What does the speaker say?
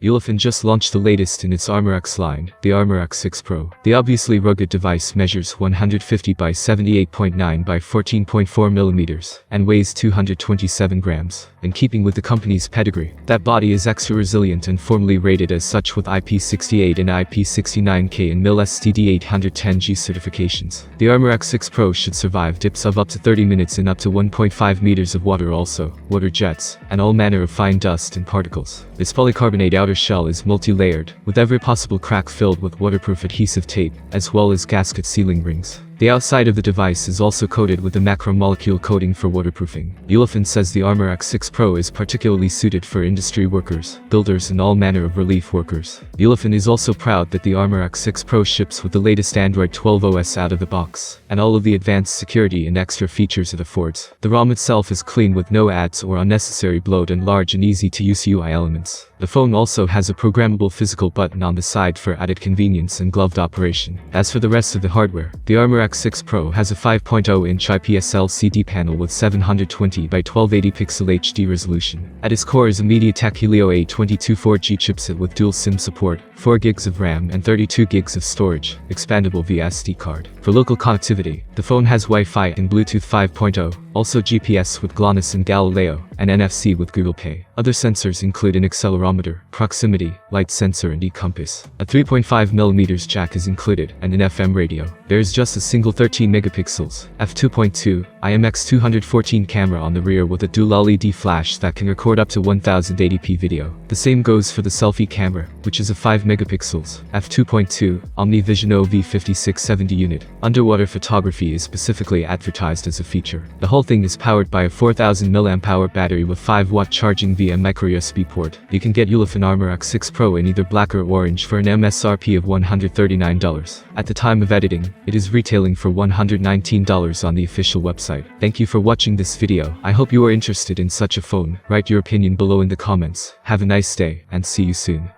Ulefone just launched the latest in its ArmorX line, the ArmorX 6 Pro. The obviously rugged device measures 150 by 78.9 by 14.4 millimeters and weighs 227 grams. In keeping with the company's pedigree, that body is extra resilient and formally rated as such with IP68 and IP69K and MIL STD810G certifications. The ArmorX 6 Pro should survive dips of up to 30 minutes in up to 1.5 meters of water, also water jets, and all manner of fine dust and particles. This polycarbonate outer shell is multi-layered, with every possible crack filled with waterproof adhesive tape, as well as gasket sealing rings. The outside of the device is also coated with a macromolecule coating for waterproofing. Ulefone says the ArmorX 6 Pro is particularly suited for industry workers, builders and all manner of relief workers. Ulefone is also proud that the ArmorX 6 Pro ships with the latest Android 12 OS out of the box, and all of the advanced security and extra features it affords. The ROM itself is clean with no ads or unnecessary bloat and large and easy to use UI elements. The phone also has a programmable physical button on the side for added convenience and gloved operation. As for the rest of the hardware, the ArmorX 6 Pro has a 5.0-inch IPS LCD panel with 720 by 1280 pixel HD resolution. At its core is a MediaTek Helio A22 4G chipset with dual SIM support, 4 GB of RAM and 32 GB of storage, expandable via SD card. For local connectivity, the phone has Wi-Fi and Bluetooth 5.0, also GPS with GLONASS and Galileo, and NFC with Google Pay. Other sensors include an accelerometer, proximity, light sensor and e-compass. A 3.5mm jack is included, and an FM radio. There is just a single 13 megapixels, f2.2, IMX214 camera on the rear with a dual LED flash that can record up to 1080p video. The same goes for the selfie camera, which is a 5 megapixels, f2.2, OmniVision OV5670 unit. Underwater photography is specifically advertised as a feature. The whole thing is powered by a 4000 mAh battery with 5-watt charging via micro USB port. You can get Ulefone ArmorX 6 Pro in either black or orange for an MSRP of $139. At the time of editing, it is retailing for $119 on the official website. Thank you for watching this video. I hope you are interested in such a phone. Write your opinion below in the comments. Have a nice day, and see you soon.